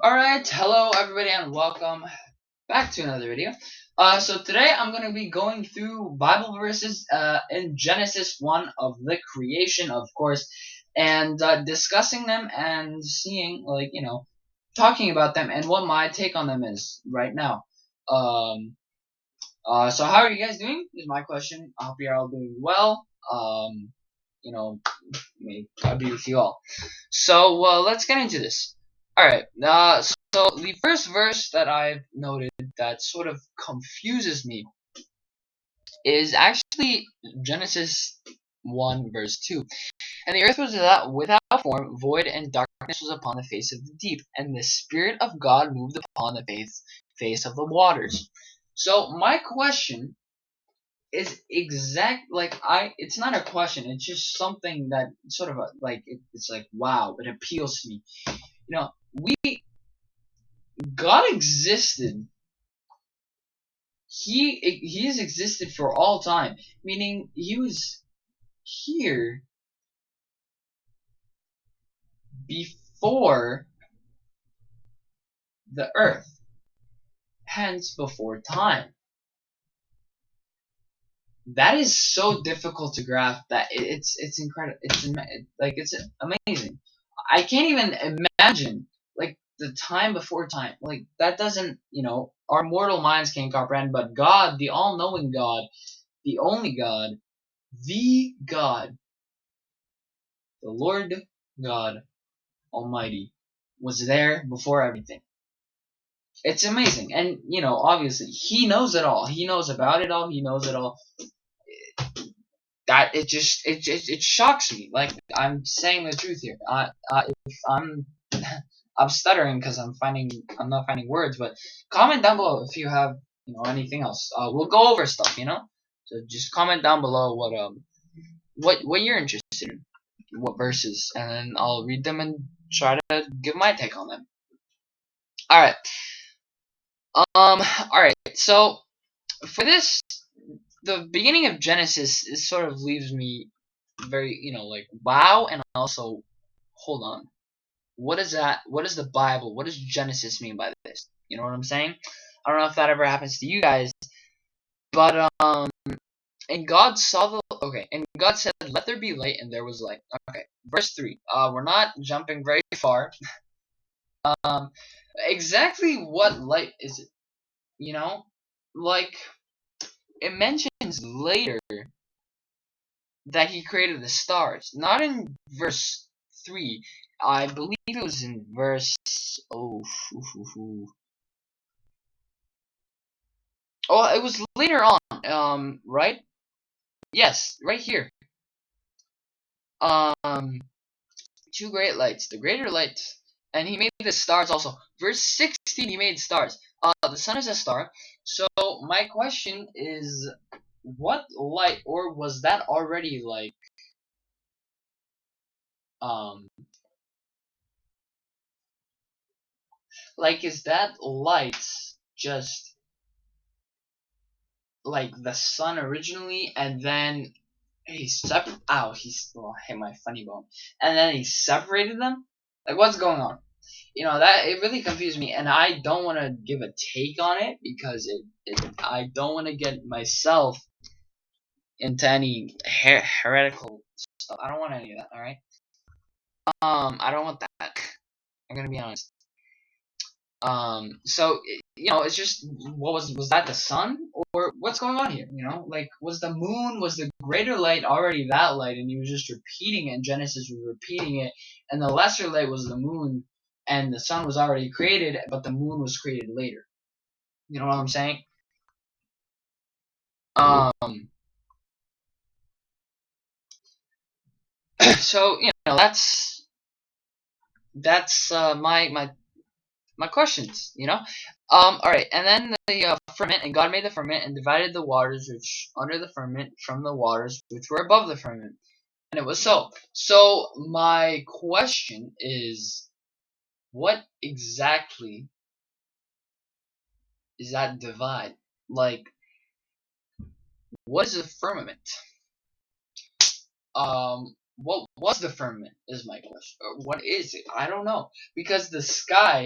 Alright, hello everybody and welcome back to another video. So today I'm going to be going through Bible verses in Genesis 1 of the creation, of course, and discussing them and seeing, talking about them and what my take on them is right now. Um, so how are you guys doing is my question. I hope you're all doing well. You know, may God be with you all. So let's get into this. All right. So the first verse that I've noted that sort of confuses me is actually Genesis 1 verse 2. And the earth was without form, void, and darkness was upon the face of the deep, and the Spirit of God moved upon the face of the waters. So my question is it's not a question, it's just something that sort of it's like wow, it appeals to me. We God existed. He has existed for all time, meaning he was here before the earth, hence before time. That is so difficult to grasp that it's incredible. It's amazing. I can't even imagine like the time before time. Like that doesn't, our mortal minds can't comprehend. But God, the all-knowing God, the only God, the God, the Lord God Almighty, was there before everything. It's amazing, and obviously, He knows it all. He knows about it all. He knows it all. That it shocks me. Like I'm saying the truth here. If I'm stuttering because I'm not finding words. But comment down below if you have anything else. We'll go over stuff. So just comment down below what you're interested in, what verses, and then I'll read them and try to give my take on them. All right. All right. So for this, the beginning of Genesis is sort of leaves me very, like wow, and also hold on. What is that? What is the Bible? What does Genesis mean by this? You know what I'm saying? I don't know if that ever happens to you guys, but and God saw the okay, and God said, "Let there be light," and there was light. Okay, verse 3. We're not jumping very far. Um, exactly what light is it? You know, like it mentions later that He created the stars, not in verse 3. I believe it was in verse. Oh, oh, it was later on. Right? Yes, right here. Um, two great lights, the greater light, and he made the stars also. Verse 16, he made stars. The sun is a star. So my question is, what light, or was that already um, is that light just like the sun originally, and then he separate? Ow, hit my funny bone, and then he separated them. Like, what's going on? That it really confused me, and I don't want to give a take on it because I don't want to get myself into any heretical stuff. I don't want any of that. All right. I don't want that. I'm gonna be honest. So it's just was that the sun, or what's going on here? Like, was the moon, was the greater light already that light, and he was just repeating it, and Genesis was repeating it, and the lesser light was the moon, and the sun was already created, but the moon was created later. You know what I'm saying? Um, so that's my questions. All right, and then the firmament, and God made the firmament and divided the waters which under the firmament from the waters which were above the firmament, and it was so. So my question is, what exactly is that divide? Like, what is a firmament? What was the firmament is my question. What is it? I don't know, because the sky